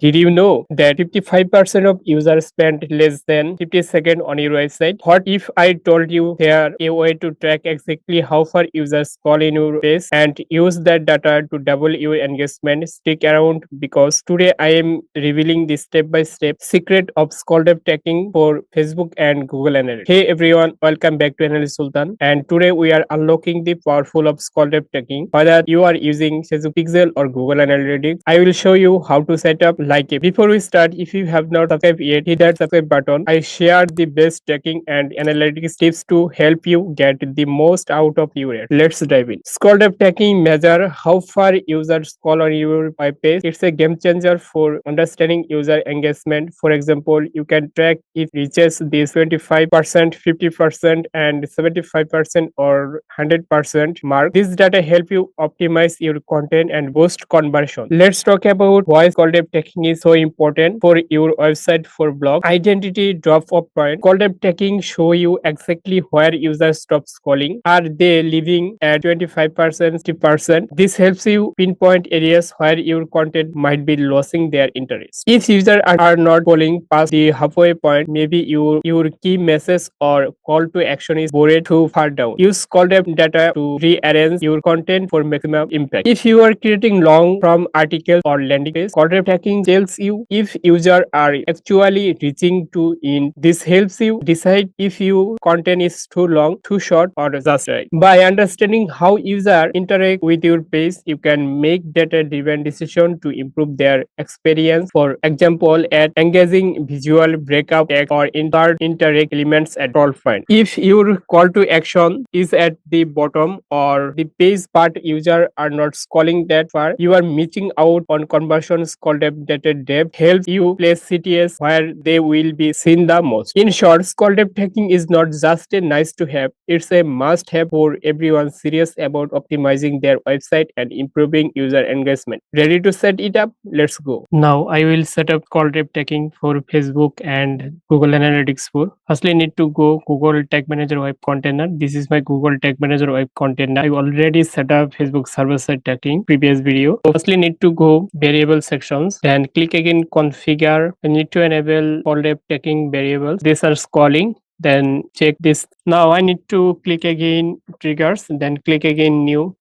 Did you know that 55% of users spend less than 50 seconds on your website? What if I told you there a way to track exactly how far users scroll in your page and use that data to double your engagement? Stick around because today I am revealing the step-by-step secret of scroll depth tracking for Facebook and Google Analytics. Hey everyone, welcome back to Analyst Sultan, and today we are unlocking the powerful of scroll depth tracking. Whether you are using Facebook Pixel or Google Analytics, I will show you how to set up like it. Before we start, if you have not subscribed yet, hit that subscribe button. I share the best tracking and analytics tips to help you get the most out of your ad. Let's dive in. Scroll depth tracking measure how far users scroll on your web page. It's a game changer for understanding user engagement. For example, you can track if it reaches this 25%, 50%, and 75% or 100% mark. This data help you optimize your content and boost conversion. Let's talk about why scroll depth tracking is so important for your website for blog. Identity drop off point. Scroll depth tracking show you exactly where users stop scrolling. Are they living at 25%, 50%? This helps you pinpoint areas where your content might be losing their interest. If users are not scrolling past the halfway point, maybe your key message or call to action is buried too far down. Use scroll depth data to rearrange your content for maximum impact. If you are creating long form articles or landing page, scroll depth tracking tells you if users are actually reaching to in. This helps you decide if your content is too long, too short, or just right. By understanding how users interact with your page, you can make data-driven decisions to improve their experience. For example, add engaging visual breakup text or insert interact elements at all point. If your call to action is at the bottom or the page part user are not scrolling that far, you are missing out on conversions. Called data depth helps you place CTS where they will be seen the most. In short, scroll depth tracking is not just a nice to have, it's a must have for everyone serious about optimizing their website and improving user engagement. Ready to set it up? Let's go. Now I will set up scroll depth tracking for Facebook and Google Analytics 4. Firstly, I need to go Google Tag Manager web container. This is my Google Tag Manager web container. I already set up Facebook server side tracking previous video. So firstly, need to go variable sections. Then click again configure. I need to enable scroll depth tracking variables. These are scrolling. Then check this. Now I need to click again triggers. Then click again new.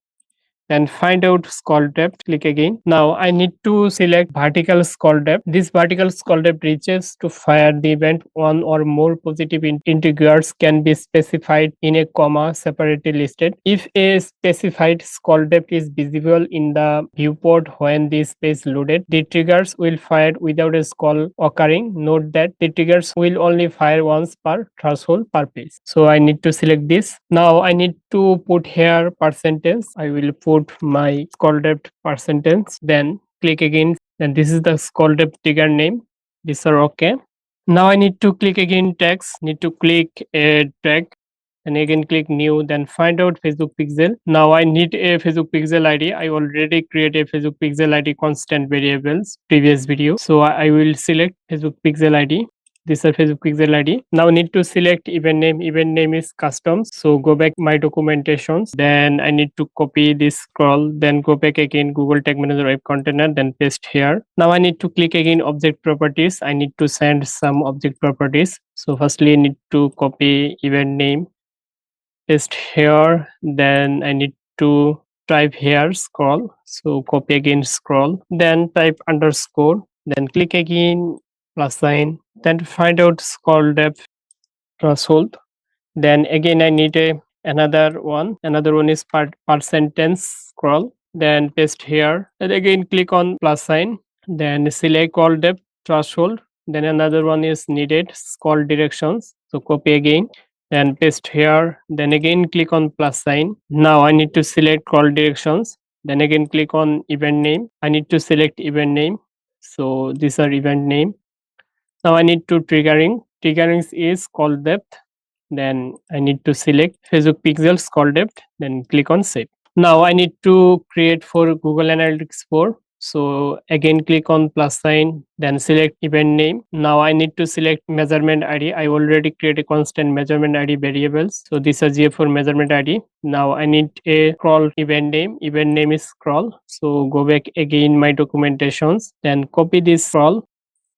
Then find out scroll depth, click again. Now I need to select vertical scroll depth. This vertical scroll depth reaches to fire the event. One or more positive integers can be specified in a comma separately listed. If a specified scroll depth is visible in the viewport when this page loaded, the triggers will fire without a scroll occurring. Note that the triggers will only fire once per threshold per page. So I need to select this. Now I need to put here percentage. I will put my scroll depth percentage, then click again. Then this is the scroll depth trigger name. These are okay. Now I need to click again text, need to click a tag and again click new, then find out Facebook pixel. Now I need a Facebook pixel ID. I already created a Facebook pixel ID constant variables previous video. So I will select Facebook pixel ID. This is Facebook pixel ID. Now I need to select event name. Event name is customs. So go back my documentations. Then I need to copy this scroll. Then go back again Google Tag Manager web container. Then paste here. Now I need to click again object properties. I need to send some object properties. So firstly I need to copy event name, paste here. Then I need to type here scroll. So copy again scroll. Then type underscore. Then click again plus sign. Then find out scroll depth threshold. Then again I need another one. Another one is per sentence scroll. Then paste here. And again click on plus sign. Then select scroll depth threshold. Then another one is needed scroll directions. So copy again. Then paste here. Then again click on plus sign. Now I need to select scroll directions. Then again click on event name. I need to select event name. So these are event name. Now I need to triggering. Triggering is scroll depth. Then I need to select Facebook pixel scroll depth. Then click on save. Now I need to create for Google Analytics 4. So again click on plus sign, then select event name. Now I need to select measurement ID. I already create a constant measurement ID variables. So this is GA4 measurement ID. Now I need a scroll event name. Event name is scroll. So go back again my documentations, then copy this scroll,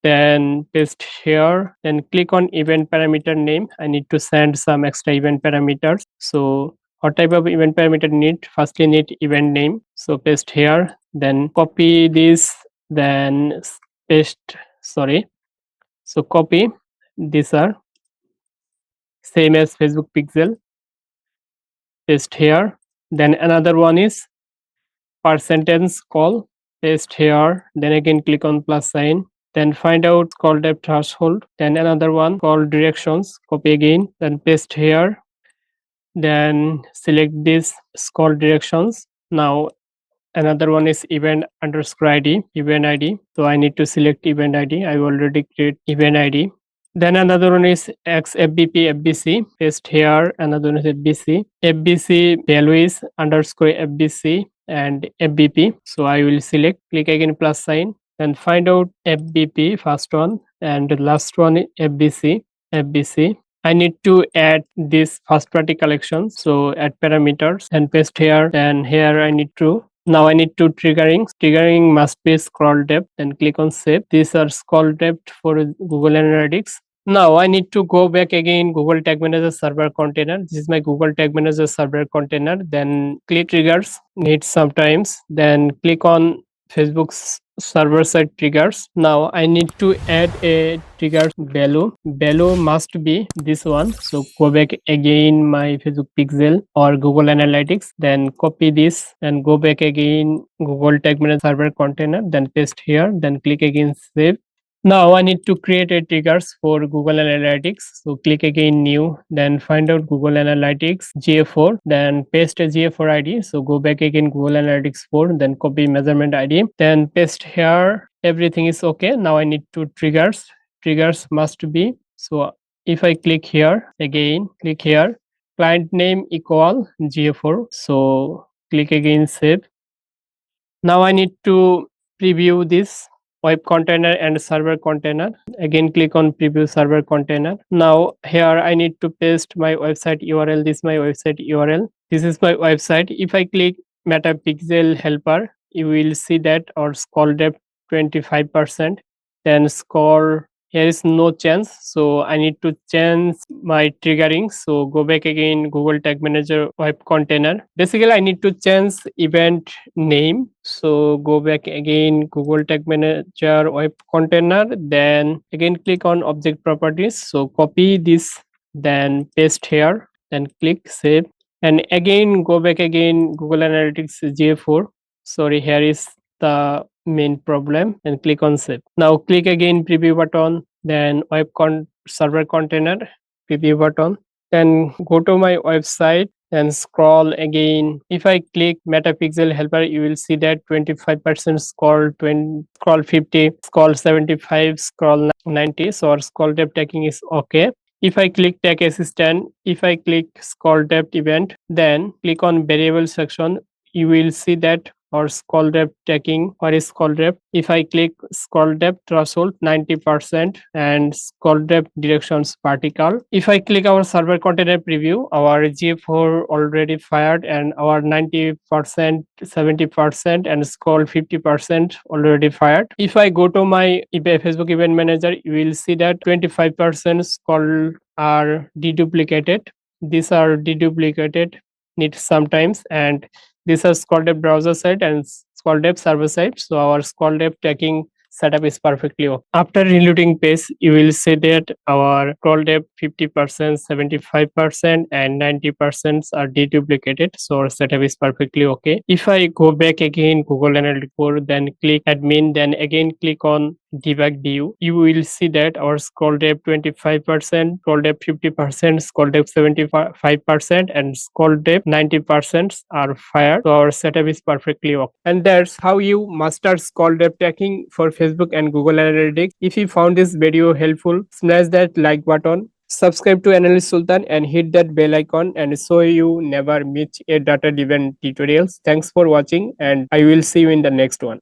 then paste here, then click on event parameter name. I need to send some extra event parameters. So what type of event parameter need? Firstly need event name. So paste here, then copy this, then paste, sorry. So copy, these are same as Facebook pixel, paste here. Then another one is percentage call, paste here, then again click on plus sign, then find out call depth threshold, then another one call directions, copy again, then paste here, then select this scroll directions. Now another one is event underscore id, event id. So I need to select event id. I already create event id. Then another one is xfbp fbc, paste here. Another one is fbc, fbc value is underscore fbc and fbp. So I will select, click again plus sign, then find out fbp first one, and the last one is fbc. I need to add this first party collection. So add parameters and paste here. Then here I need to, now I need to triggering must be scroll depth, and click on save. These are scroll depth for Google Analytics. Now I need to go back again Google Tag Manager server container. This is my Google Tag Manager server container. Then click triggers, need sometimes. Then click on Facebook's server side triggers. Now I need to add a trigger value. Value must be this one. So go back again my Facebook pixel or Google Analytics. Then copy this and go back again Google Tag Manager server container. Then paste here. Then click again save. Now I need to create a triggers for Google Analytics. So click again new, then find out Google Analytics GA4, then paste a GA4 ID. So go back again Google Analytics 4, then copy measurement ID, then paste here. Everything is okay. Now I need to triggers. Triggers must be. So if I click here, again click here, client name equal GA4. So click again save. Now I need to preview this web container and server container. Again click on preview server container. Now here I need to paste my website URL. This is my website URL. This is my website. If I click meta pixel helper, you will see that our scroll depth 25%, then score, here is no change. So I need to change my triggering. So go back again Google Tag Manager web container. Basically I need to change event name. So go back again Google Tag Manager web container, then again click on object properties. So copy this, then paste here, then click save, and again go back again Google Analytics GA4. Sorry, here is the main problem, and click on save. Now click again preview button, then server container preview button, then go to my website and scroll again. If I click metapixel helper, you will see that 25% scroll, 20 scroll 50, scroll 75, scroll 90. So our scroll depth tagging is okay. If I click tag assistant, if I click scroll depth event, then click on variable section, you will see that or scroll depth tagging or is scroll depth. If I click scroll depth threshold 90% and scroll depth directions vertical. If I click our server container preview, our GA4 already fired and our 90%, 70% and scroll 50% already fired. If I go to my Facebook event manager, you will see that 25% scroll are deduplicated. These are deduplicated need sometimes, and these are scroll depth browser side and scroll depth server side. So our scroll depth tracking setup is perfectly okay. After reloading page, you will see that our scroll depth 50%, 75% and 90% are deduplicated. So our setup is perfectly okay. If I go back again Google Analytics 4, then click admin, then again click on debug view, you will see that our scroll depth 25%, scroll depth 50%, scroll depth 75% and scroll depth 90% are fired. So our setup is perfectly okay. And that's how you master scroll depth tracking for Facebook and Google Analytics. If you found this video helpful, smash that like button, subscribe to Analyst Sultan and hit that bell icon, and so you never miss a data driven tutorials. Thanks for watching, and I will see you in the next one.